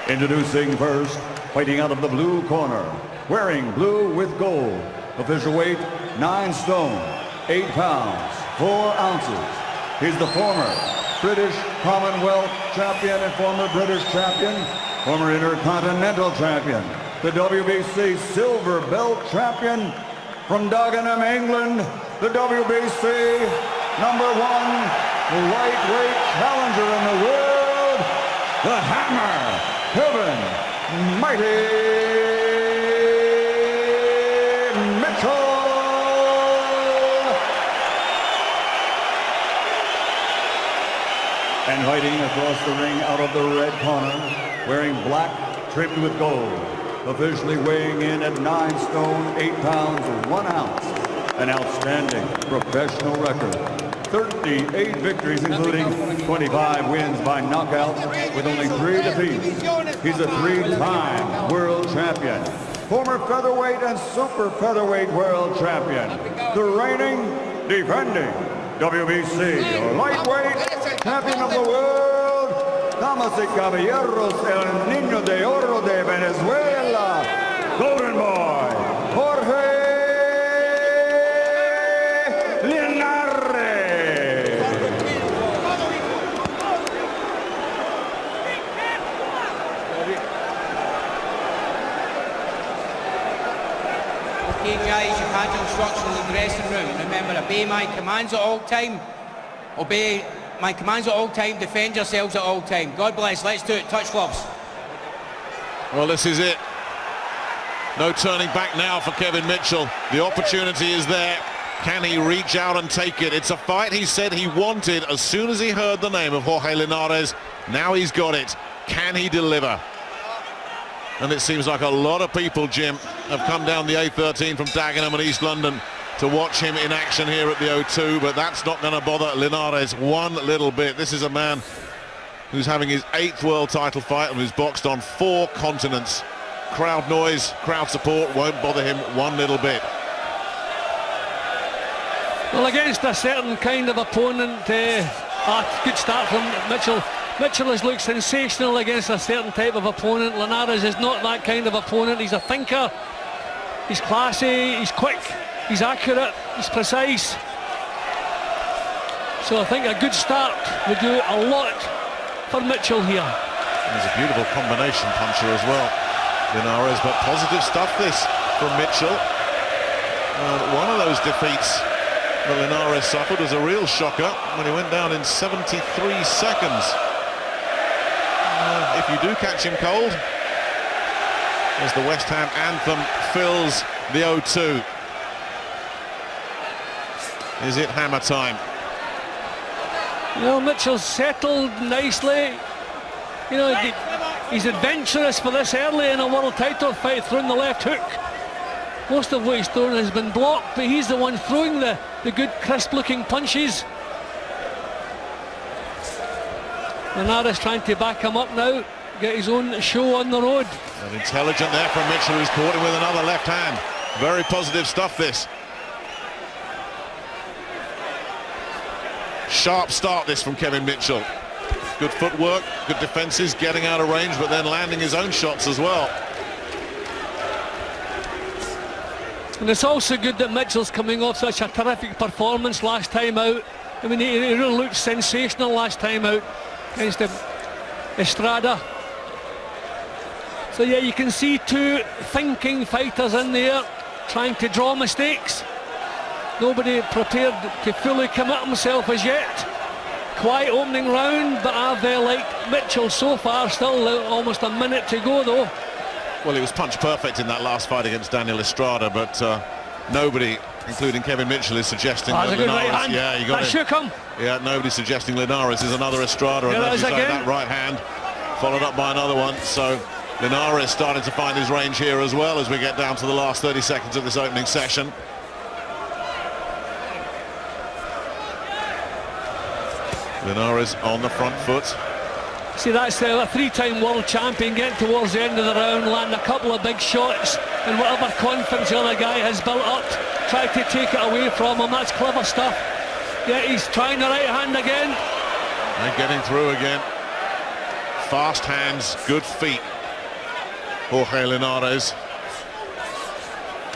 Introducing first, fighting out of the blue corner, wearing blue with gold, official weight 9 stone, 8 pounds, 4 ounces. He's the former British Commonwealth champion and former British champion, former Intercontinental champion, the WBC silver belt champion from Dagenham, England, the WBC #1 lightweight challenger in the world, the Hammer, Kevin Mighty Mitchell. And fighting across the ring out of the red corner, wearing black trimmed with gold, officially weighing in at 9 stone, 8 pounds, 1 ounce. An outstanding professional record. 38 victories, including 25 wins by knockout, with only 3 defeats. He's a 3-time world champion, former featherweight and super featherweight world champion, the reigning, defending WBC lightweight champion of the world, damas y caballeros, el niño de oro de Venezuela, Golden Boy, Jorge Linares. Okay guys, you've had your instructions in the dressing room. Remember, obey my commands at all time. Obey my commands at all time, defend yourselves at all time. God bless, let's do it, touch gloves. Well, this is it. No turning back now for Kevin Mitchell. The opportunity is there. Can he reach out and take it? It's a fight he said he wanted as soon as he heard the name of Jorge Linares. Now he's got it. Can he deliver? And it seems like a lot of people, Jim, have come down the A13 from Dagenham and East London to watch him in action here at the O2, but that's not going to bother Linares one little bit. This is a man who's having his 8th world title fight and who's boxed on 4 continents. Crowd noise, crowd support won't bother him one little bit. Well, against a certain kind of opponent, good start from Mitchell. Mitchell has looked sensational against a certain type of opponent. Linares is not that kind of opponent. He's a thinker, he's classy, he's quick, he's accurate, he's precise. So I think a good start would do a lot for Mitchell here. And he's a beautiful combination puncher as well, Linares, but positive stuff this from Mitchell. One of those defeats that Linares suffered was a real shocker when he went down in 73 seconds. If you do catch him cold, as the West Ham anthem fills the O2. Is it hammer time? You know, Mitchell's settled nicely. You know, he's adventurous for this early in a world title fight, throwing the left hook. Most of what he's thrown has been blocked, but he's the one throwing the good crisp-looking punches. Linares trying to back him up now, get his own show on the road. And intelligent there from Mitchell, who's caught him with another left hand. Very positive stuff, this. Sharp start, this, from Kevin Mitchell. Good footwork, good defenses, getting out of range, but then landing his own shots as well. And it's also good that Mitchell's coming off such a terrific performance last time out. I mean, he really looked sensational last time out against Estrada. So yeah, you can see 2 thinking fighters in there trying to draw mistakes. Nobody prepared to fully commit himself as yet. Quiet opening round, but I've liked Mitchell so far. Still almost a minute to go though. Well, he was punch perfect in that last fight against Daniel Estrada, but nobody, including Kevin Mitchell, is suggesting that That's a good Linares. right hand. Yeah, you got that it. shook him. Yeah, nobody's suggesting Linares is another Estrada, and as you say, that right hand followed up by another one. So Linares starting to find his range here as well as we get down to the last 30 seconds of this opening session. Linares on the front foot. See, that's a 3-time world champion getting towards the end of the round, land a couple of big shots, and whatever confidence the other guy has built up, try to take it away from him. That's clever stuff. Yeah, he's trying the right hand again. And getting through again. Fast hands, good feet Jorge Linares.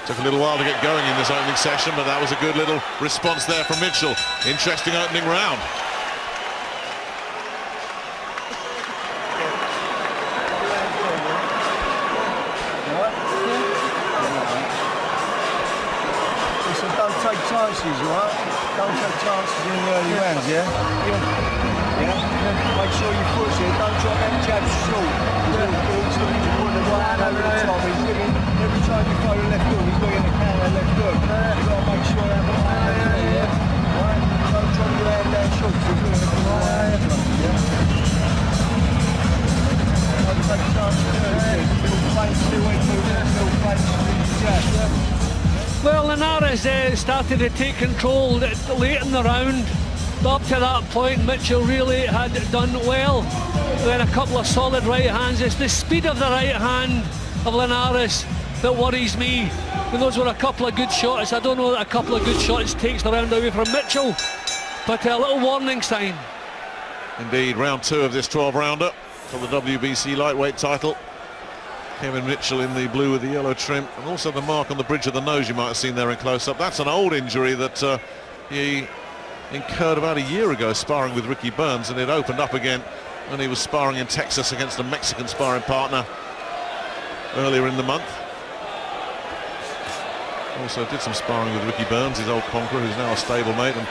Took a little while to get going in this opening session, but that was a good little response there from Mitchell. Interesting opening round. Don't take chances, right? Don't take chances in the early rounds, yeah? Make sure your foot's here. Don't drop them jabs short. He's looking to put the right hand over the top. He's looking, every time you throw the left hook, he's looking to counter left hook. You've got to make sure that right hand is there, right? Don't drop your hand down short. He's looking at the right hand, yeah? Don't take chances early. Little flanks, little head movement, little flanks, little jabs. Well, Linares started to take control late in the round. Up to that point, Mitchell really had done well. Then a couple of solid right hands. It's the speed of the right hand of Linares that worries me. And those were a couple of good shots. I don't know that a couple of good shots takes the round away from Mitchell, but a little warning sign. Indeed, round 2 of this 12-rounder for the WBC lightweight title. Kevin Mitchell in the blue with the yellow trim, and also the mark on the bridge of the nose you might have seen there in close-up. That's an old injury that he incurred about a year ago sparring with Ricky Burns, and it opened up again when he was sparring in Texas against a Mexican sparring partner earlier in the month. Also did some sparring with Ricky Burns, his old conqueror, who's now a stablemate, and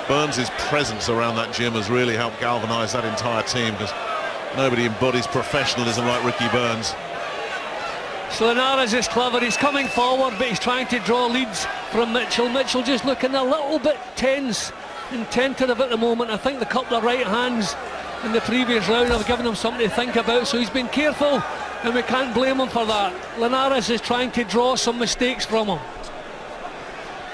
Burns' presence around that gym has really helped galvanise that entire team, because nobody embodies professionalism like Ricky Burns. So Linares is clever. He's coming forward, but he's trying to draw leads from Mitchell. Mitchell just looking a little bit tense and tentative at the moment. I think the couple of right hands in the previous round have given him something to think about, so he's been careful, and we can't blame him for that. Linares is trying to draw some mistakes from him.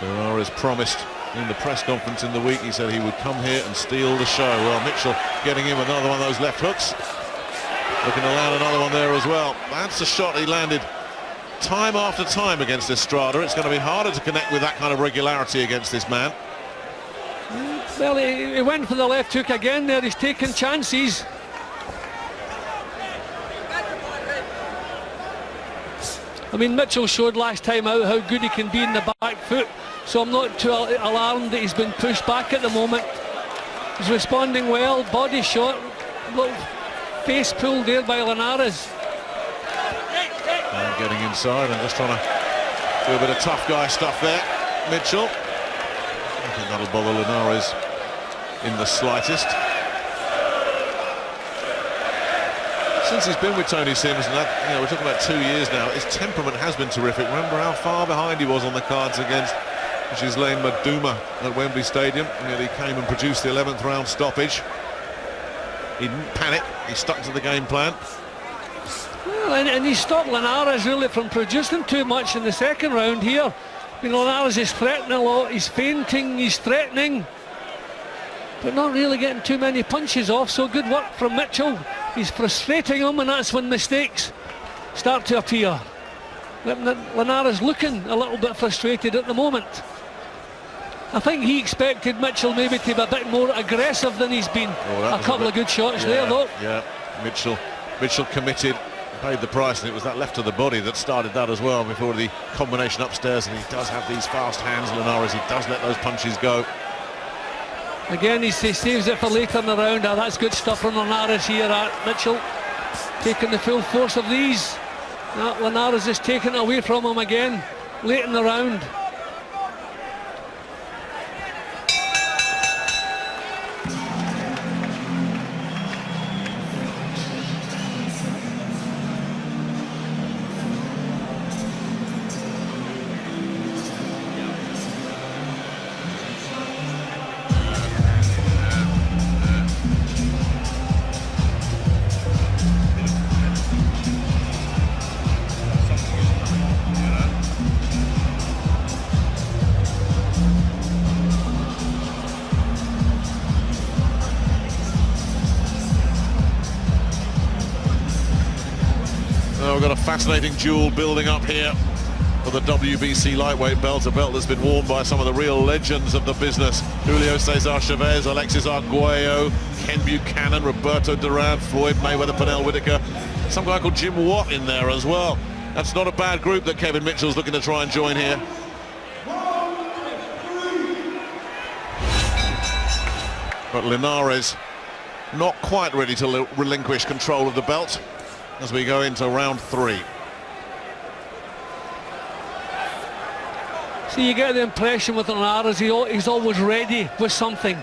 Linares promised in the press conference in the week, he said he would come here and steal the show. Well, Mitchell getting in with another one of those left hooks. Looking to land another one there as well. That's a shot he landed time after time against Estrada. It's going to be harder to connect with that kind of regularity against this man. Well, he went for the left hook again there. He's taking chances. I mean, Mitchell showed last time out how good he can be in the back foot, so I'm not too alarmed that he's been pushed back at the moment. He's responding well. Body shot. Little face pulled there by Linares. And getting inside and just trying to do a bit of tough guy stuff there, Mitchell. I think that'll bother Linares in the slightest. Since he's been with Tony Sims, and that, you know, we're talking about 2 years now, his temperament has been terrific. Remember how far behind he was on the cards against Ghislaine Maduma at Wembley Stadium. And he came and produced the 11th round stoppage. He didn't panic, he stuck to the game plan. Well, and he stopped Linares really from producing too much in the second round here. You know, Linares is threatening a lot, he's feinting, he's threatening, but not really getting too many punches off, so good work from Mitchell. He's frustrating him, and that's when mistakes start to appear. Linares looking a little bit frustrated at the moment. I think he expected Mitchell maybe to be a bit more aggressive than he's been. A couple of good shots there though. Yeah, Mitchell committed, paid the price, and it was that left of the body that started that as well before the combination upstairs. And he does have these fast hands, Linares. He does let those punches go. Again, he saves it for later in the round. That's good stuff from Linares here at Mitchell. Taking the full force of these. Linares is taking it away from him again late in the round. We've got a fascinating duel building up here for the WBC lightweight belt, a belt that's been worn by some of the real legends of the business. Julio Cesar Chavez, Alexis Arguello, Ken Buchanan, Roberto Duran, Floyd Mayweather, Pernell Whitaker. some guy called Jim Watt in there as well. That's not a bad group that Kevin Mitchell's looking to try and join here. But Linares not quite ready to relinquish control of the belt as we go into round 3. So you get the impression with Linares, he's always ready with something.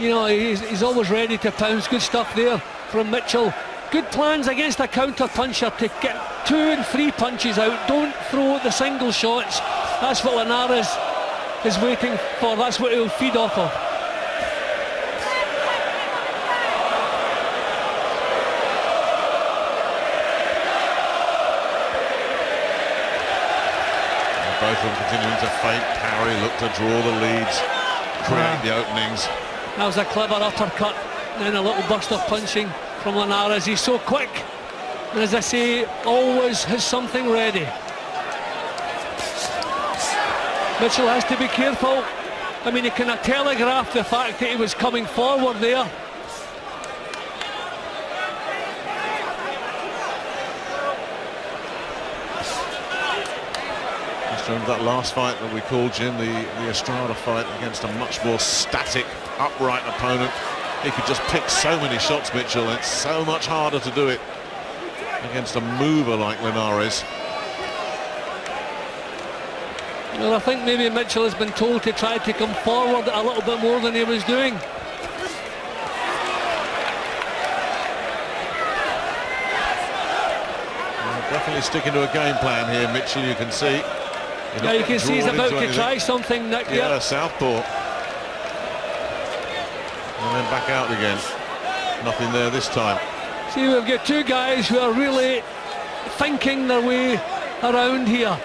You know, he's always ready to pounce. Good stuff there from Mitchell. Good plans against a counter puncher to get 2 and 3 punches out. Don't throw the single shots. That's what Linares is waiting for. That's what he'll feed off of. Both of them continuing to fake, parry, look to draw the leads, create the openings. That was a clever uppercut, then a little burst of punching from Linares. He's so quick, and as I say, always has something ready. Mitchell has to be careful. I mean, he kind of telegraphed the fact that he was coming forward there. That last fight that we called, Jim, the Estrada fight against a much more static, upright opponent. He could just pick so many shots, Mitchell, and it's so much harder to do it against a mover like Linares. Well, I think maybe Mitchell has been told to try to come forward a little bit more than he was doing. Definitely sticking to a game plan here, Mitchell, you can see. Yeah, you can see he's about to try something, Nick. Yeah, southpaw. And then back out again. Nothing there this time. See, we've got 2 guys who are really thinking their way around here.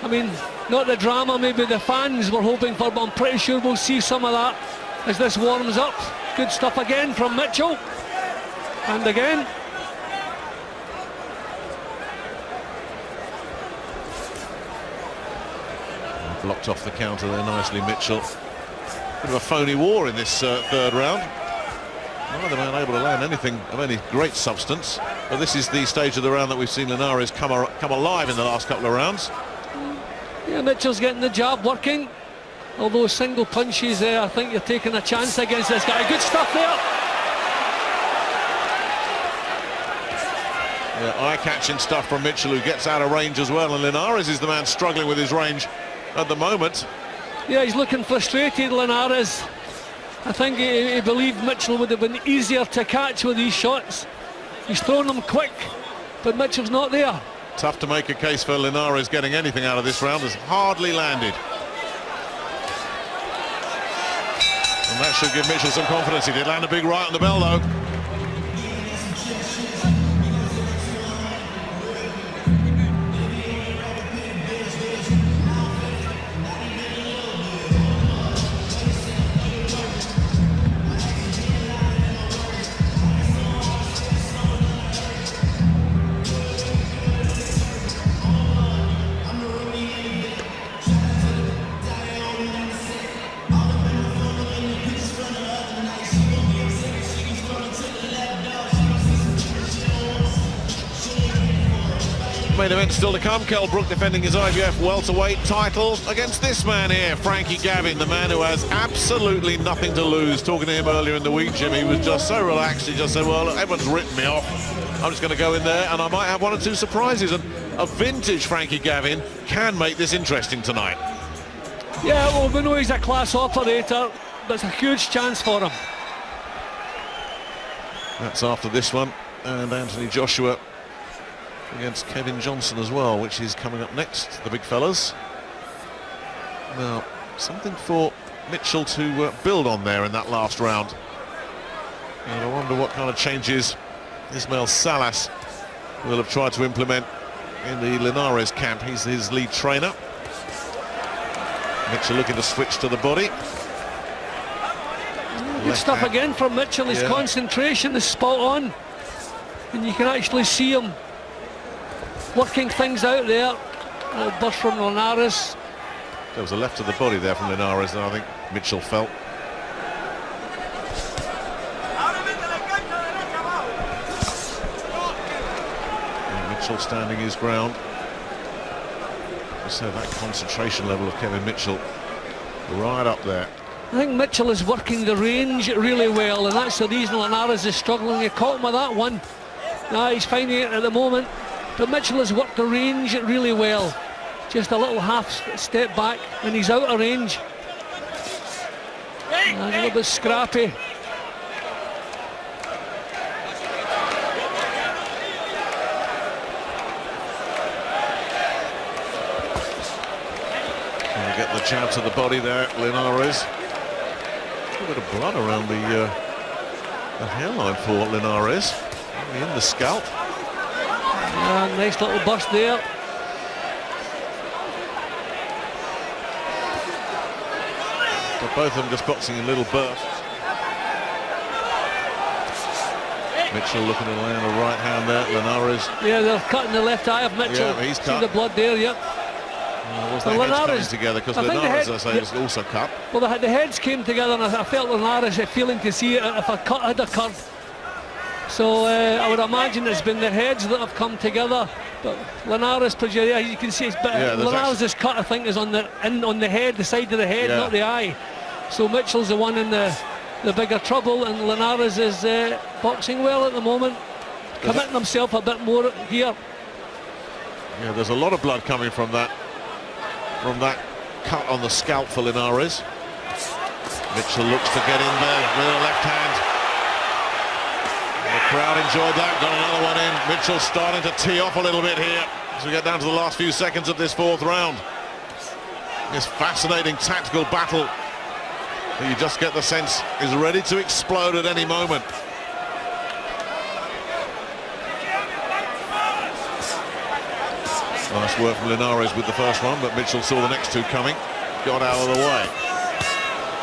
I mean, not the drama maybe the fans were hoping for, but I'm pretty sure we'll see some of that as this warms up. Good stuff again from Mitchell. And again. Blocked off the counter there nicely, Mitchell. Bit of a phony war in this 3rd round. Neither man able to land anything of any great substance. But this is the stage of the round that we've seen Linares come alive in the last couple of rounds. Yeah, Mitchell's getting the jab working. Although single punches there, I think you're taking a chance against this guy. Good stuff there. Yeah, eye-catching stuff from Mitchell, who gets out of range as well. And Linares is the man struggling with his range at the moment. Yeah, he's looking frustrated, Linares. I think he believed Mitchell would have been easier to catch with these shots. He's thrown them quick, but Mitchell's not there. Tough to make a case for Linares getting anything out of this round. Has hardly landed. And that should give Mitchell some confidence. He did land a big right on the bell, though. Main event still to come. Kell Brook defending his IBF welterweight title against this man here, Frankie Gavin, the man who has absolutely nothing to lose. Talking to him earlier in the week, Jimmy, he was just so relaxed. He just said, well, look, everyone's written me off. I'm just going to go in there and I might have 1 or 2 surprises. And a vintage Frankie Gavin can make this interesting tonight. Yeah, well, we know he's a class operator. That's a huge chance for him. That's after this one. And Anthony Joshua against Kevin Johnson as well, which is coming up next, the big fellas. Now, something for Mitchell to build on there in that last round. And I wonder what kind of changes Ismail Salas will have tried to implement in the Linares camp. He's his lead trainer. Mitchell looking to switch to the body. Good stuff again from Mitchell. His concentration is spot on. And you can actually see him working things out there. A burst from Linares. There was a left to the body there from Linares, and I think Mitchell felt. Mitchell standing his ground. So that concentration level of Kevin Mitchell right up there. I think Mitchell is working the range really well, and that's the reason Linares is struggling. You caught him with that one. Nah, he's finding it at the moment, but Mitchell has worked the range really well. Just a little half step back and he's out of range. And a little bit scrappy. Trying to get the jab to the body there, Linares. A bit of blood around the hairline for Linares. In the scalp. Nice little burst there. But both of them just boxing in little bursts. Mitchell looking to land a right hand there. Linares. Yeah, they're cutting the left eye of Mitchell. Yeah, he's cut. See the blood there, yep. Was the heads coming together? Because Linares, as I say, is also cut. Well, the heads came together, and I felt Linares feeling to see it if a cut had occurred. So I would imagine it's been the heads that have come together. But Linares, yeah, you can see it's Linares' cut, I think, is on the head, the side of the head, not the eye. So Mitchell's the one in the bigger trouble, and Linares is boxing well at the moment, committing himself a bit more here. Yeah, there's a lot of blood coming from that cut on the scalp for Linares. Mitchell looks to get in there with a left hand. The crowd enjoyed that, got another one in. Mitchell starting to tee off a little bit here as we get down to the last few seconds of this fourth round. This fascinating tactical battle that you just get the sense is ready to explode at any moment. Nice work from Linares with the first one, but Mitchell saw the next two coming, got out of the way.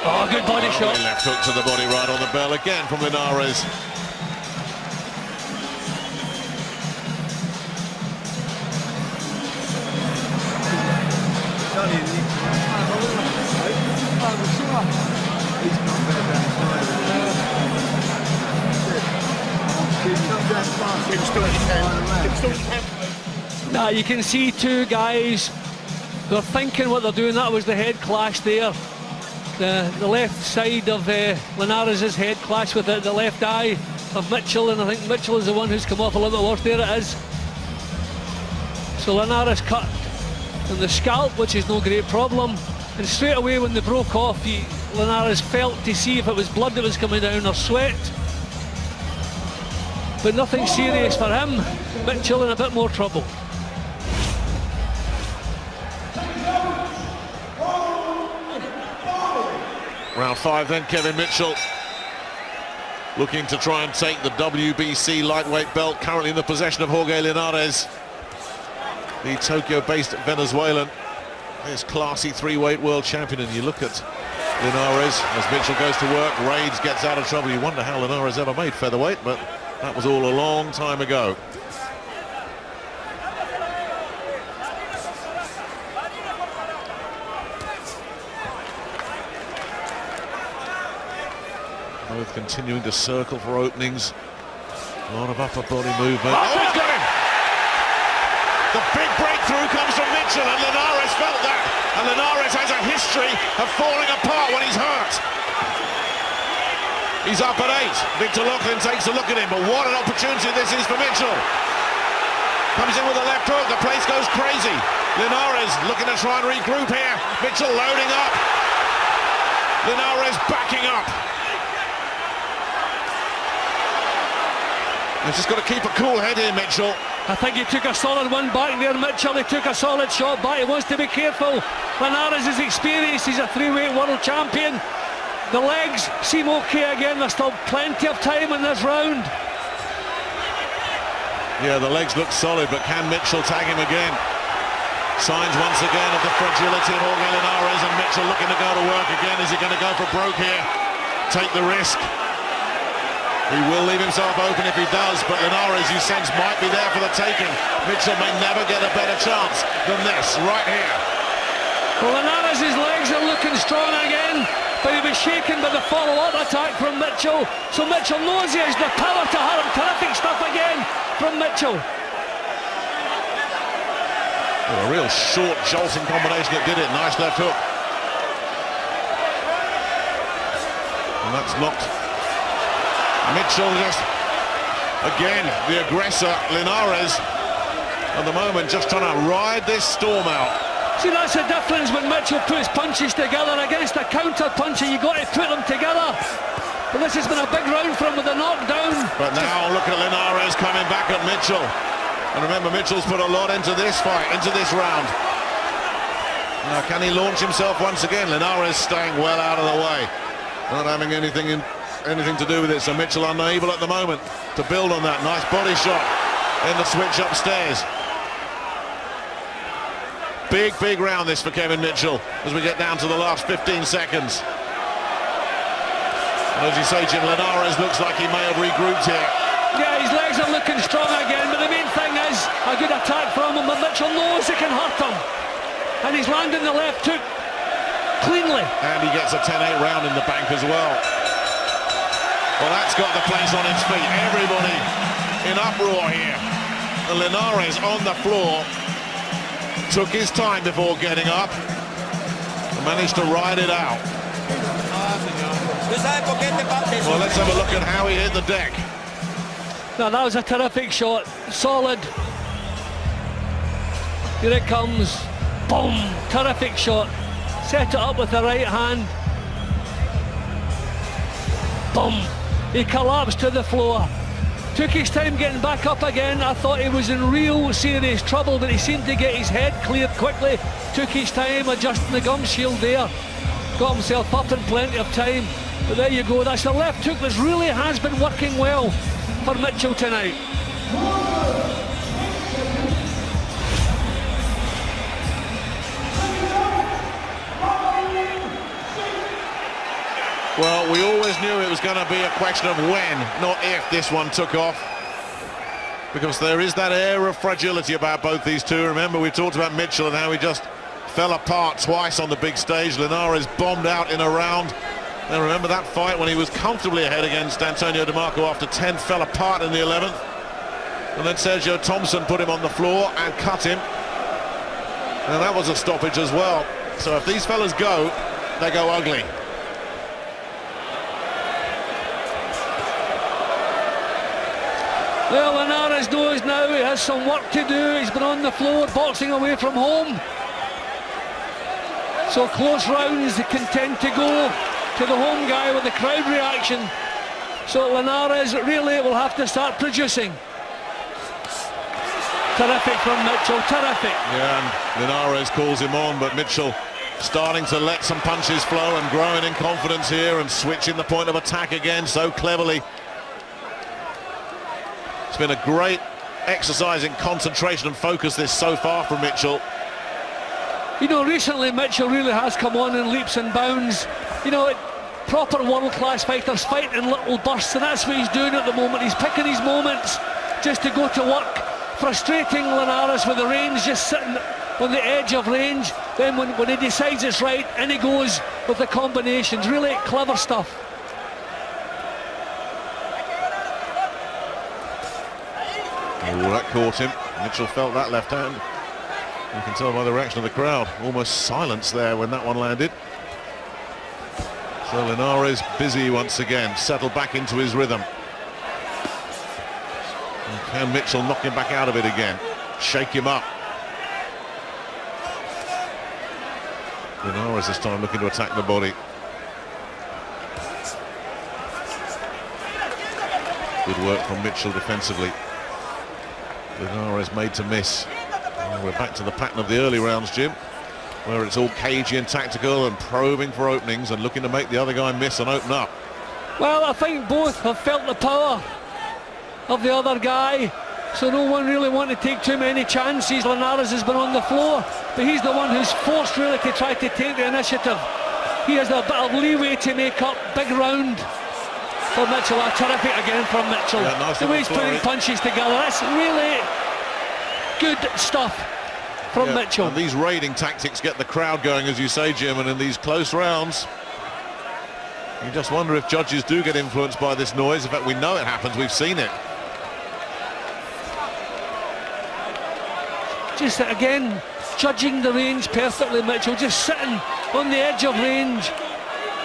Oh, good body shot. Left hook to the body, right on the bell again from Linares. Now you can see two guys, they're thinking what they're doing. That was the head clash there. The left side of Linares' head clash with the left eye of Mitchell, and I think Mitchell is the one who's come off a little bit worse. There it is. So Linares cut in the scalp, which is no great problem, and straight away when they broke off, Linares felt to see if it was blood that was coming down or sweat, but nothing serious for him. Mitchell in a bit more trouble. Round 5 then, Kevin Mitchell looking to try and take the WBC lightweight belt, currently in the possession of Jorge Linares, the Tokyo-based Venezuelan, this classy three-weight world champion. And you look at Linares as Mitchell goes to work, raids, gets out of trouble. You wonder how Linares ever made featherweight, but that was all a long time ago. Both continuing to circle for openings. A lot of upper body movement. Oh, he's got him! The big breakthrough comes from Mitchell, and Linares felt that. And Linares has a history of falling apart when he's hurt. He's up at 8. Victor Loughlin takes a look at him, but what an opportunity this is for Mitchell. Comes in with a left hook, the place goes crazy. Linares looking to try and regroup here. Mitchell loading up. Linares backing up. He's just got to keep a cool head here, Mitchell. I think he took a solid one back there, Mitchell. He took a solid shot back. He wants to be careful. Linares is experienced. He's a three-weight world champion. The legs seem okay again. There's still plenty of time in this round. Yeah, the legs look solid, but can Mitchell tag him again? Signs once again of the fragility of Jorge Linares, and Mitchell looking to go to work again. Is he going to go for broke here? Take the risk. He will leave himself open if he does, but Linares, you sense, might be there for the taking. Mitchell may never get a better chance than this, right here. Well, Linares' legs are looking strong again, but he was shaken by the follow-up attack from Mitchell. So Mitchell knows he has the power to hurt him. Terrific stuff again from Mitchell. A real short jolting combination that did it. Nice left hook. And that's knocked Mitchell just, again, the aggressor, Linares, at the moment just trying to ride this storm out. See, that's the difference when Mitchell puts punches together. Against a counter puncher, you got to put them together. But this has been a big round for him with a knockdown. But now look at Linares coming back at Mitchell. And remember, Mitchell's put a lot into this fight, into this round. Now, can he launch himself once again? Linares staying well out of the way. Not having anything to do with it, so Mitchell unable at the moment to build on that. Nice body shot in the switch upstairs. Big round this for Kevin Mitchell as we get down to the last 15 seconds. And as you say, Jim, Linares looks like he may have regrouped here. Yeah, his legs are looking strong again, but the main thing is a good attack from him, but Mitchell knows it can hurt him. And he's landing the left hook cleanly. And he gets a 10-8 round in the bank as well. Well, that's got the place on its feet. Everybody in uproar here. And Linares on the floor took his time before getting up and managed to ride it out. Well, let's have a look at how he hit the deck. Now, that was a terrific shot. Solid. Here it comes. Boom! Terrific shot. Set it up with the right hand. Boom! He collapsed to the floor. Took his time getting back up again. I thought he was in real serious trouble, but he seemed to get his head cleared quickly. Took his time adjusting the gum shield there. Got himself up in plenty of time. But there you go. That's the left hook that really has been working well for Mitchell tonight. Well, we always knew it was going to be a question of when, not if, this one took off. Because there is that air of fragility about both these two. Remember, we talked about Mitchell and how he just fell apart twice on the big stage. Linares bombed out in a round. And remember that fight when he was comfortably ahead against Antonio DeMarco after 10, fell apart in the 11th. And then Sergio Thompson put him on the floor and cut him. And that was a stoppage as well. So if these fellas go, they go ugly. Well, Linares knows now he has some work to do. He's been on the floor boxing away from home. So close rounds can tend to go to the home guy with the crowd reaction. So Linares really will have to start producing. Terrific from Mitchell, terrific. Yeah, and Linares calls him on, but Mitchell starting to let some punches flow and growing in confidence here and switching the point of attack again so cleverly. It's been a great exercise in concentration and focus this so far from Mitchell. You know, recently Mitchell really has come on in leaps and bounds. You know, proper world-class fighters fight in little bursts, and that's what he's doing at the moment. He's picking his moments just to go to work, frustrating Linares with the range, just sitting on the edge of range. Then when he decides it's right, in he goes with the combinations. Really clever stuff. Oh, that caught him. Mitchell felt that left hand. You can tell by the reaction of the crowd. Almost silence there when that one landed. So Linares busy once again, settled back into his rhythm. And can Mitchell knock him back out of it again? Shake him up. Linares this time looking to attack the body. Good work from Mitchell defensively. Linares made to miss. And we're back to the pattern of the early rounds, Jim, where it's all cagey and tactical and probing for openings and looking to make the other guy miss and open up. Well, I think both have felt the power of the other guy, so no one really wanted to take too many chances. Linares has been on the floor, but he's the one who's forced really to try to take the initiative. He has a bit of leeway to make up. Big round for Mitchell. Terrific again from Mitchell. Yeah, nice the way he's putting punches together, that's really good stuff from Mitchell. And these raiding tactics get the crowd going, as you say, Jim, and in these close rounds you just wonder if judges do get influenced by this noise. In fact, we know it happens, we've seen it. just again judging the range perfectly. Mitchell just sitting on the edge of range,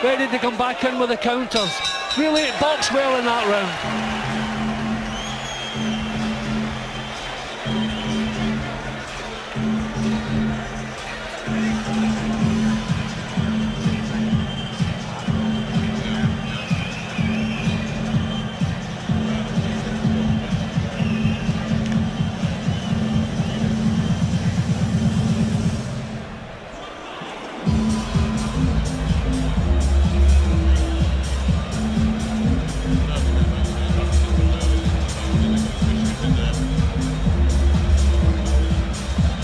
ready to come back in with the counters. Really boxed well in that round.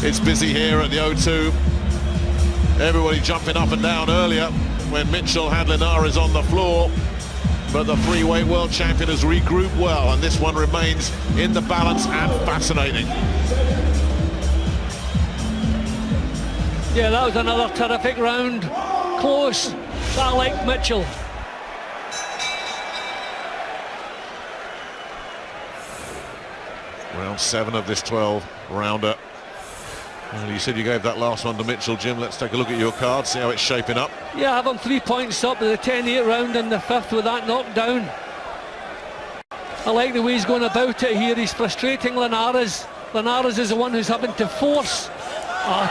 It's busy here at the O2. Everybody jumping up and down earlier when Mitchell had Linares on the floor. But the three-weight world champion has regrouped well, and this one remains in the balance and fascinating. Yeah, that was another terrific round. Close. I like Mitchell. Round 7 of this 12-rounder. Well, you said you gave that last one to Mitchell, Jim. Let's take a look at your card, see how it's shaping up. Yeah, I have him 3 points up with the 10-8 round in the 5th with that knockdown. I like the way he's going about it here. He's frustrating Linares. Linares is the one who's having to force.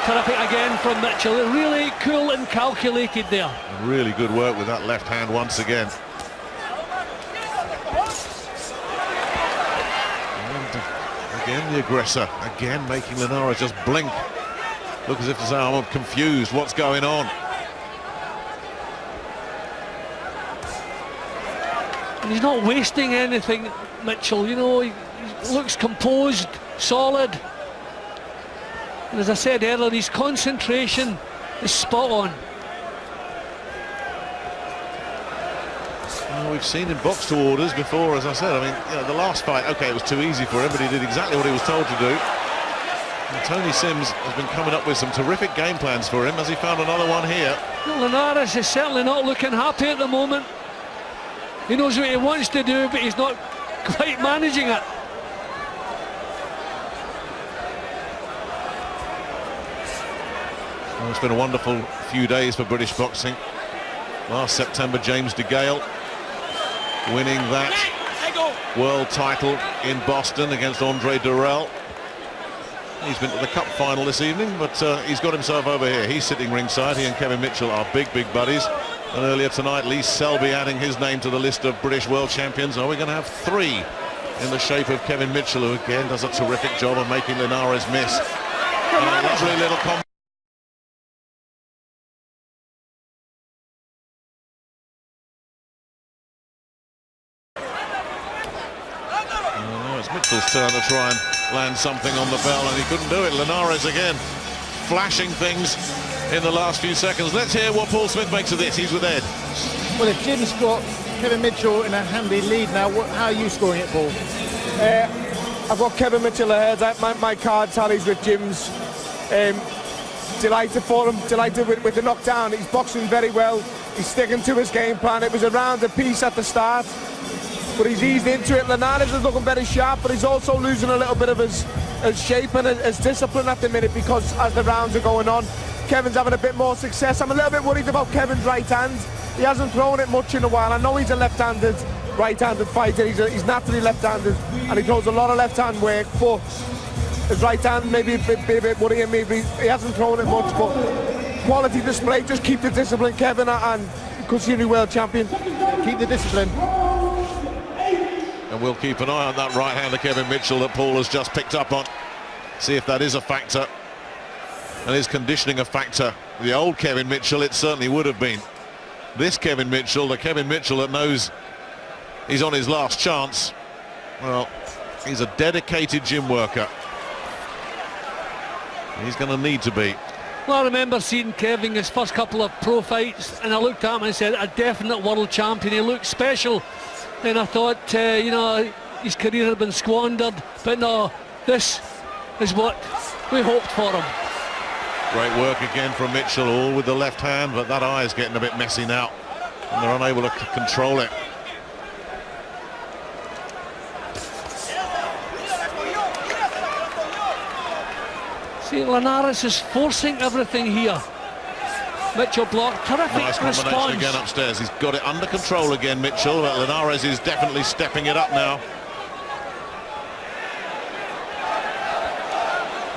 Terrific again from Mitchell. Really cool and calculated there. Really good work with that left hand once again. Again, the aggressor, again making Linares just blink. Look as if to say, I'm confused, what's going on? And he's not wasting anything, Mitchell. You know, he looks composed, solid. And as I said earlier, his concentration is spot on. Well, we've seen him box to orders before, as I said. I mean, you know, the last fight, okay, it was too easy for him, but he did exactly what he was told to do. And Tony Sims has been coming up with some terrific game plans for him. Has he found another one here? Well, Linares is certainly not looking happy at the moment. He knows what he wants to do, but he's not quite managing it. Well, it's been a wonderful few days for British boxing. Last September, James DeGale winning that world title in Boston against Andre Durrell. He's been to the cup final this evening, but he's got himself over here. He's sitting ringside. He and Kevin Mitchell are big buddies. And earlier tonight, Lee Selby adding his name to the list of British world champions. Are we going to have 3 in the shape of Kevin Mitchell, who again does a terrific job of making Linares miss. And a lovely little combo. It's Mitchell's turn to try and land something on the bell, and he couldn't do it. Linares again flashing things in the last few seconds. Let's hear what Paul Smith makes of this. He's with Ed. Well, if Jim's got Kevin Mitchell in a handy lead now, how are you scoring it, Paul? I've got Kevin Mitchell ahead. My card tallies with Jim's. Delighted for him, delighted with the knockdown. He's boxing very well. He's sticking to his game plan. It was a round apiece at the start, but he's eased into it. Linares is looking very sharp, but he's also losing a little bit of his shape and his discipline at the minute, because as the rounds are going on, Kevin's having a bit more success. I'm a little bit worried about Kevin's right hand. He hasn't thrown it much in a while. I know he's a left-handed, right-handed fighter. He's naturally left-handed, and he throws a lot of left-hand work, but his right hand maybe a bit worrying me. He hasn't thrown it much, but quality display. Just keep the discipline, Kevin, and continue world champion. Keep the discipline. And we'll keep an eye on that right hand of Kevin Mitchell that Paul has just picked up on. See if that is a factor. And is conditioning a factor? The old Kevin Mitchell, it certainly would have been. This Kevin Mitchell, the Kevin Mitchell that knows he's on his last chance, well, he's a dedicated gym worker. He's going to need to be. Well, I remember seeing Kevin his first couple of pro fights, and I looked at him and said, a definite world champion. He looked special. And I thought, you know, his career had been squandered. But no, this is what we hoped for him. Great work again from Mitchell, all with the left hand, but that eye is getting a bit messy now, and they're unable to control it. See, Linares is forcing everything here. Mitchell blocked, terrific Nice combination response. again upstairs. He's got it under control again, Mitchell, but Linares is definitely stepping it up now.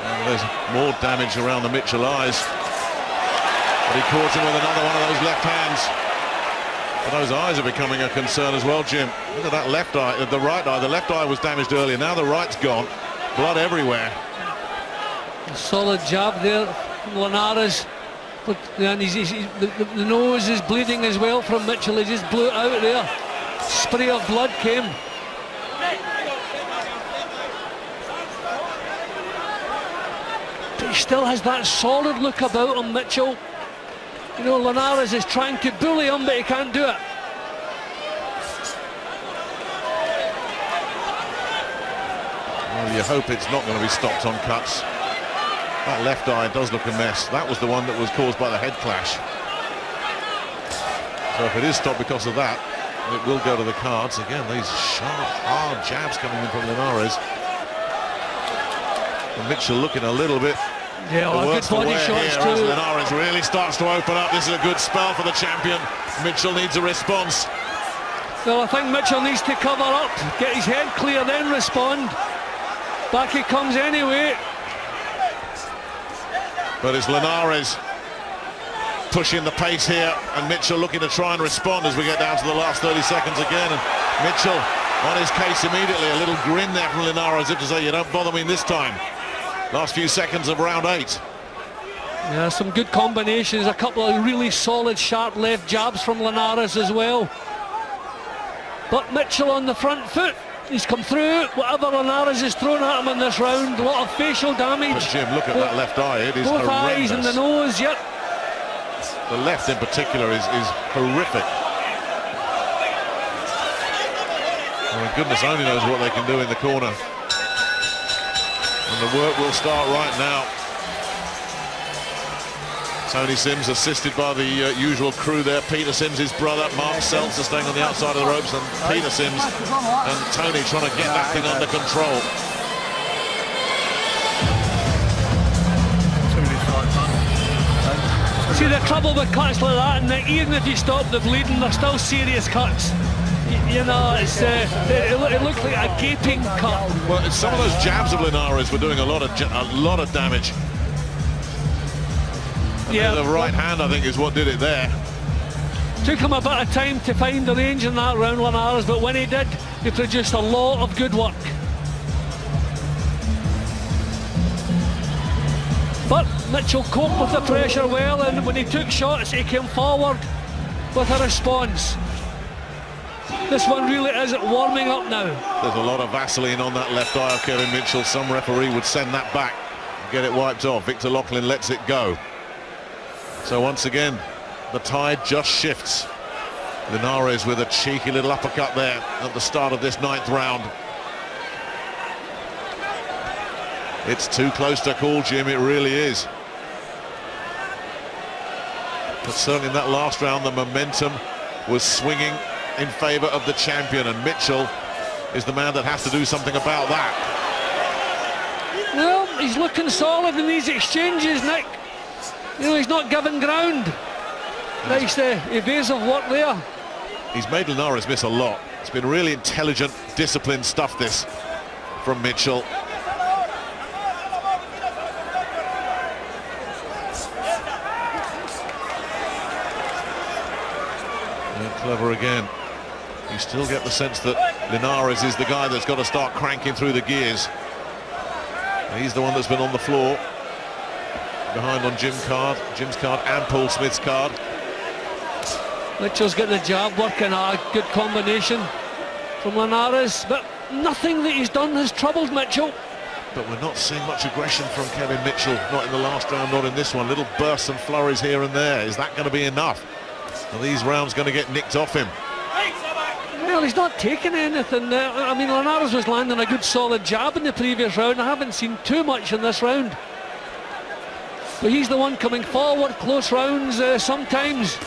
And there's more damage around the Mitchell eyes. But he caught him with another one of those left hands. But those eyes are becoming a concern as well, Jim. Look at that left eye, the right eye. The left eye was damaged earlier. Now the right's gone. Blood everywhere. A solid jab there from Linares. But and the nose is bleeding as well from Mitchell. He just blew it out there. Spray of blood came. But he still has that solid look about him, Mitchell. You know, Linares is trying to bully him, but he can't do it. Well, you hope it's not going to be stopped on cuts. That left eye does look a mess. That was the one that was caused by the head clash. So if it is stopped because of that, it will go to the cards. Again, these sharp, hard jabs coming in from Linares. And Mitchell looking a little bit Yeah, the good worse for body wear shots here as too. Linares really starts to open up. This is a good spell for the champion. Mitchell needs a response. Well, I think Mitchell needs to cover up, get his head clear, then respond. Back he comes anyway. But it's Linares pushing the pace here, and Mitchell looking to try and respond as we get down to the last 30 seconds again. And Mitchell on his case immediately. A little grin there from Linares as if to say, you don't bother me this time. Last few seconds of round 8. Yeah, some good combinations, a couple of really solid sharp left jabs from Linares as well. But Mitchell on the front foot. He's come through. Whatever Linares has thrown at him in this round, a lot of facial damage. But Jim, look at that left eye. It is both horrendous. eyes and the nose, yep. The left in particular is horrific. Oh, goodness only knows what they can do in the corner. And the work will start right now. Tony Sims assisted by the usual crew there. Peter Sims, his brother, Mark Seltzer staying on the outside of the ropes, and Peter Sims and Tony trying to get that thing under control. See the trouble with cuts like that, and that even if you stop the bleeding, they're still serious cuts. You know, it's it looks like a gaping cut. Well, some of those jabs of Linares were doing a lot of damage. Yeah, The right hand, I think, is what did it there. took him a bit of time to find the range in that round, Linares, but when he did, he produced a lot of good work. But Mitchell coped with the pressure well, and when he took shots, he came forward with a response. This one really is warming up now. There's a lot of Vaseline on that left eye of Kevin Mitchell. Some referee would send that back and get it wiped off. Victor Loughlin lets it go. So once again, the tide just shifts. Linares with a cheeky little uppercut there at the start of this 9th round. It's too close to call, Jim, it really is. But certainly in that last round, the momentum was swinging in favour of the champion, and Mitchell is the man that has to do something about that. Well, he's looking solid in these exchanges, Nick. You know, he's not giving ground. Nice evasive work there. He's made Linares miss a lot. It's been really intelligent, disciplined stuff, this, from Mitchell. And clever again. You still get the sense that Linares is the guy that's got to start cranking through the gears. He's the one that's been on the floor. Behind on Jim's card and Paul Smith's card. Mitchell's got the jab working, a good combination from Linares, but nothing that he's done has troubled Mitchell. But we're not seeing much aggression from Kevin Mitchell, not in the last round, not in this one. Little bursts and flurries here and there. Is that going to be enough? Are these rounds going to get nicked off him? Well, he's not taking anything. I mean, Linares was landing a good solid jab in the previous round. I haven't seen too much in this round. But he's the one coming forward, close rounds sometimes.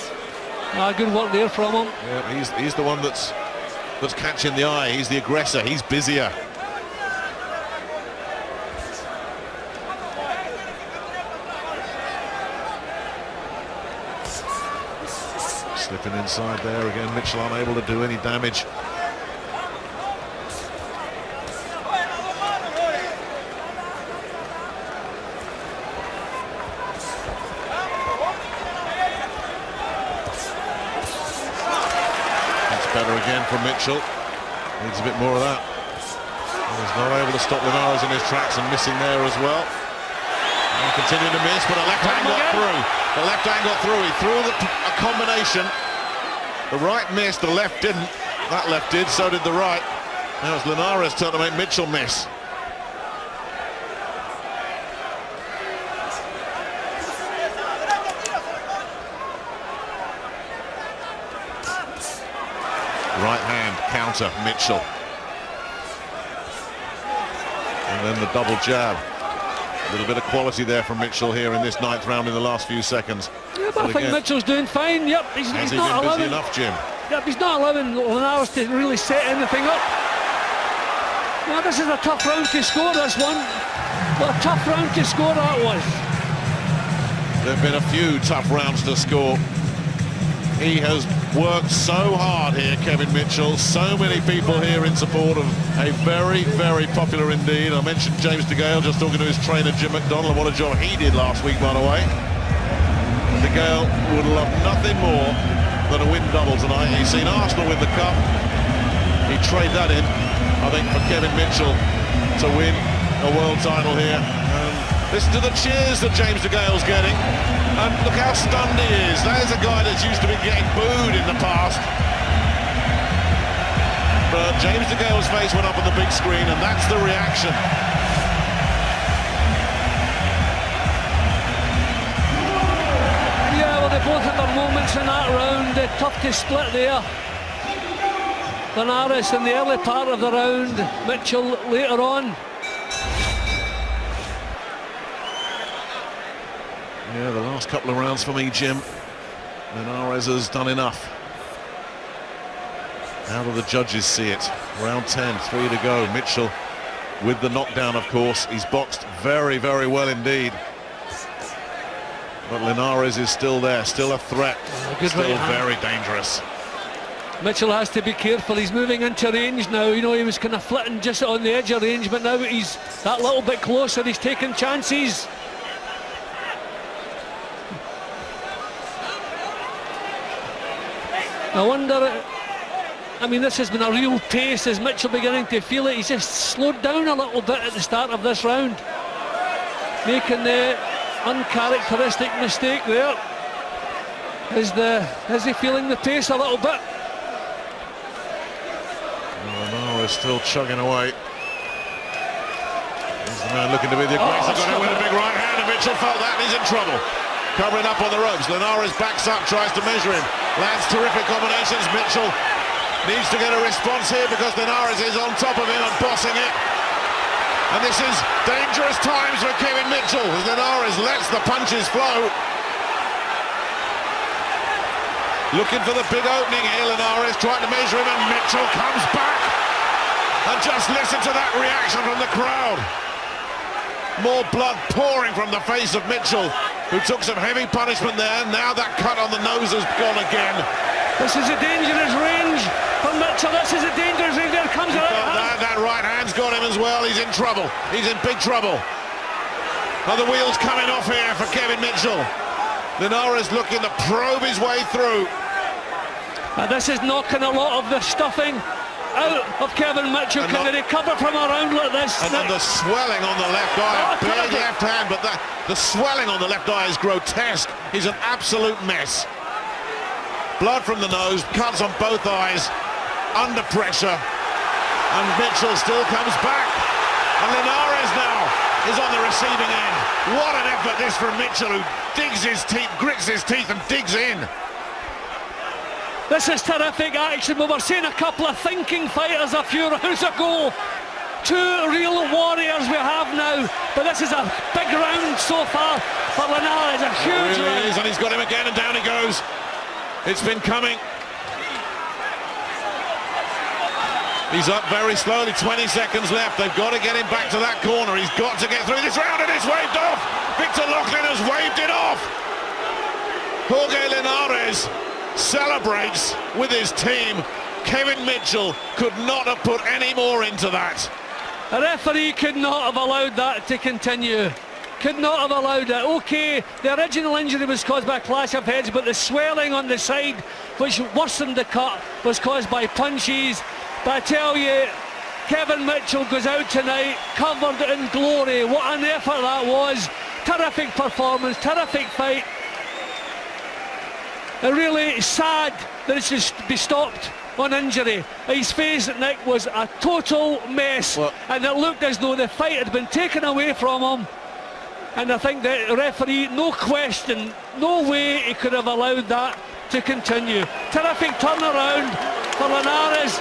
Good work there from him. Yeah, he's the one that's catching the eye. He's the aggressor. He's busier. Slipping inside there again, Mitchell unable to do any damage. Better again from Mitchell. Needs a bit more of that. He's not able to stop Linares in his tracks and missing there as well. And continuing to miss, but a left hand got through. The left hand got through. He threw a combination. The right missed, the left didn't. That left did, so did the right. Now it's Linares' turn to make Mitchell miss. Right hand counter, Mitchell. And then the double jab. A little bit of quality there from Mitchell here in this 9th round in the last few seconds. Yeah, but I think Mitchell's doing fine. Yep, he's has he not been busy allowing enough, Jim? Yep, he's not allowing Linares to really set anything up. Now this is a tough round to score, this one. What a tough round to score that was. There have been a few tough rounds to score. He has worked so hard here, Kevin Mitchell. So many people here in support of a very, very popular indeed. I mentioned James DeGale just talking to his trainer Jim McDonald, and what a job he did last week, by the way. DeGale would love nothing more than a win double tonight. He's seen Arsenal win the cup. He'd trade that in, I think, for Kevin Mitchell to win a world title here. Listen to the cheers that James DeGale's getting. And look how stunned he is. That is a guy that's used to be getting booed in the past. But James DeGale's face went up on the big screen, and that's the reaction. Yeah, well, they both had their moments in that round. Tough to split there. Linares in the early part of the round, Mitchell later on. Yeah, the last couple of rounds for me, Jim. Linares has done enough. How do the judges see it? Round 10, 3 to go. Mitchell with the knockdown, of course. He's boxed very, very well indeed. But Linares is still there, still a threat, still very dangerous. Mitchell has to be careful. He's moving into range now. You know, he was kind of flitting just on the edge of range, but now he's that little bit closer. He's taking chances. I wonder, I mean, this has been a real pace. Is Mitchell beginning to feel it? He's just slowed down a little bit at the start of this round, making the uncharacteristic mistake there. Is he feeling the pace a little bit? Linares still chugging away. He's the man looking to be the aggressor. Got hit with a big right hand, and Mitchell felt that, and he's in trouble. Covering up on the ropes. Linares backs up, tries to measure him. Lands terrific combinations. Mitchell needs to get a response here because Linares is on top of him and bossing it. And this is dangerous times for Kevin Mitchell as Linares lets the punches flow. Looking for the big opening here. Linares trying to measure him, and Mitchell comes back. And just listen to that reaction from the crowd. More blood pouring from the face of Mitchell, who took some heavy punishment there. Now that cut on the nose has gone again. This is a dangerous range for Mitchell. This is a dangerous range. There comes a right hand. That right hand's got him as well. He's in trouble. He's in big trouble. Are the wheels coming off here for Kevin Mitchell? Linares looking to probe his way through. And this is knocking a lot of the stuffing out of Kevin Mitchell. Can he recover from a round like this? And then the swelling on the left eye, a big left hand, but the swelling on the left eye is grotesque. He's an absolute mess. Blood from the nose, cuts on both eyes, under pressure, and Mitchell still comes back. And Linares now is on the receiving end. What an effort this from Mitchell, who digs his teeth, grits his teeth and digs in. This is terrific action. We were seeing a couple of thinking fighters a few rounds ago. Two real warriors we have now. But this is a big round so far for Linares. A huge round. It is, and he's got him again, and down he goes. It's been coming. He's up very slowly, 20 seconds left. They've got to get him back to that corner. He's got to get through this round, and it's waved off. Victor Loughlin has waved it off. Jorge Linares celebrates with his team. Kevin Mitchell could not have put any more into that. A referee could not have allowed that to continue. Could not have allowed it. Okay, the original injury was caused by a clash of heads, but the swelling on the side, which worsened the cut, was caused by punches. But I tell you, Kevin Mitchell goes out tonight covered in glory. What an effort that was. Terrific performance, terrific fight. And really sad that it should be stopped on injury. His face, Nick, was a total mess. Well, and it looked as though the fight had been taken away from him. And I think the referee, no question, no way he could have allowed that to continue. Terrific turnaround for Linares,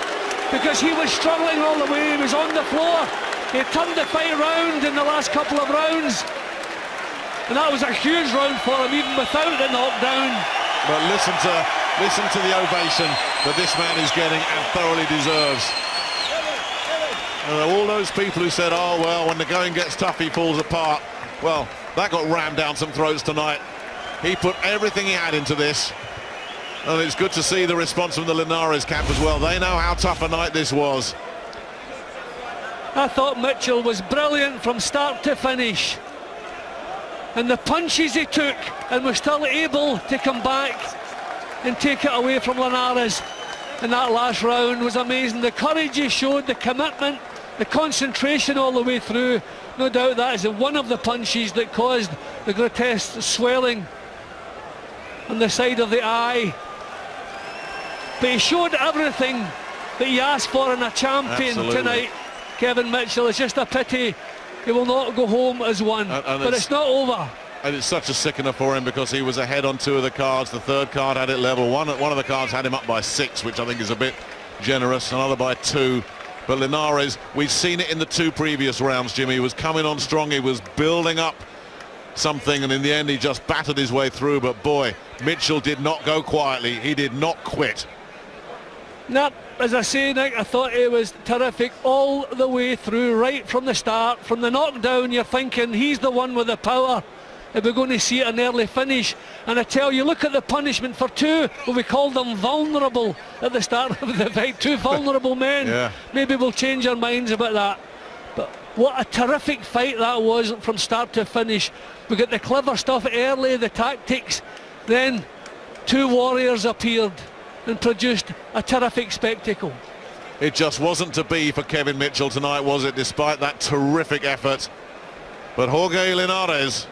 because he was struggling all the way. He was on the floor. He turned the fight round in the last couple of rounds, and that was a huge round for him, even without the knockdown. But listen to the ovation that this man is getting and thoroughly deserves. All those people who said, oh well, when the going gets tough he falls apart. Well, that got rammed down some throats tonight. He put everything he had into this, and it's good to see the response from the Linares camp as well. They know how tough a night this was. I thought Mitchell was brilliant from start to finish, and the punches he took and was still able to come back and take it away from Linares in that last round was amazing. The courage he showed, the commitment, the concentration all the way through. No doubt that is one of the punches that caused the grotesque swelling on the side of the eye. But he showed everything that he asked for in a champion. Absolutely. Tonight. Kevin Mitchell, it's just a pity he will not go home as one. But it's not over. And it's such a sickener for him, because he was ahead on 2 of the cards. The third card had it level. One of the cards had him up by 6, which I think is a bit generous. Another by 2. But Linares, we've seen it in the 2 previous rounds, Jimmy. He was coming on strong. He was building up something, and in the end he just battered his way through. But boy, Mitchell did not go quietly. He did not quit. No, as I say, Nick, I thought he was terrific all the way through, right from the start. From the knockdown, you're thinking he's the one with the power. If we're going to see an early finish. And I tell you, look at the punishment for 2, well, we called them vulnerable at the start of the fight. 2 vulnerable men. Yeah. Maybe we'll change our minds about that. But what a terrific fight that was from start to finish. We got the clever stuff early, the tactics. Then 2 warriors appeared and produced a terrific spectacle. It just wasn't to be for Kevin Mitchell tonight, was it, despite that terrific effort? But Jorge Linares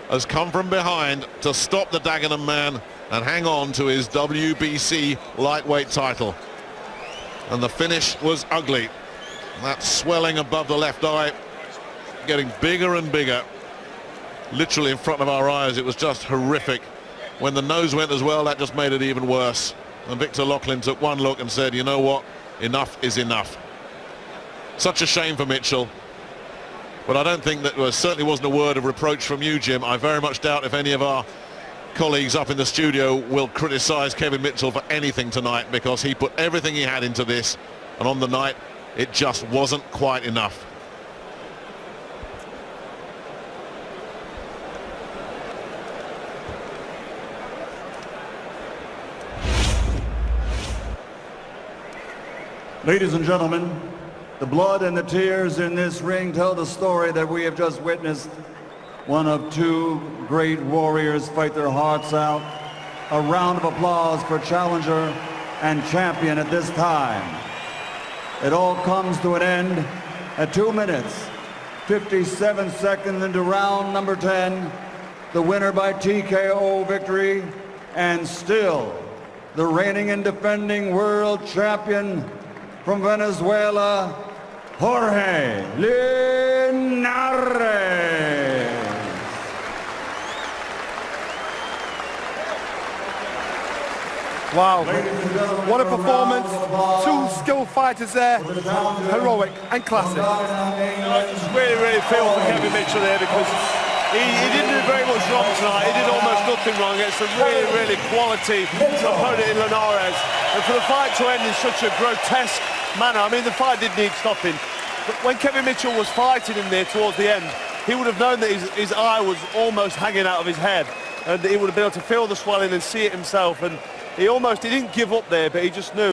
has come from behind to stop the Dagenham man and hang on to his WBC lightweight title. And the finish was ugly. That swelling above the left eye getting bigger and bigger, literally in front of our eyes. It was just horrific. When the nose went as well, that just made it even worse. And Victor Loughlin took one look and said, you know what, enough is enough. Such a shame for Mitchell. But I don't think that certainly wasn't a word of reproach from you, Jim. I very much doubt if any of our colleagues up in the studio will criticise Kevin Mitchell for anything tonight, because he put everything he had into this, and on the night it just wasn't quite enough. Ladies and gentlemen, the blood and the tears in this ring tell the story that we have just witnessed. One of 2 great warriors fight their hearts out. A round of applause for challenger and champion at this time. It all comes to an end at 2 minutes, 57 seconds into round number 10. The winner by TKO victory, and still the reigning and defending world champion from Venezuela, Jorge Linares. Wow, what a performance. 2 skilled fighters there, heroic and classic. I just really feel for Kevin Mitchell there, because he didn't do very much wrong tonight. He did almost nothing wrong against a really quality opponent in Linares. And for the fight to end in such a grotesque manner, I mean, the fight did need stopping. But when Kevin Mitchell was fighting him there towards the end, he would have known that his eye was almost hanging out of his head, and he would have been able to feel the swelling and see it himself. And he didn't give up there, but he just knew.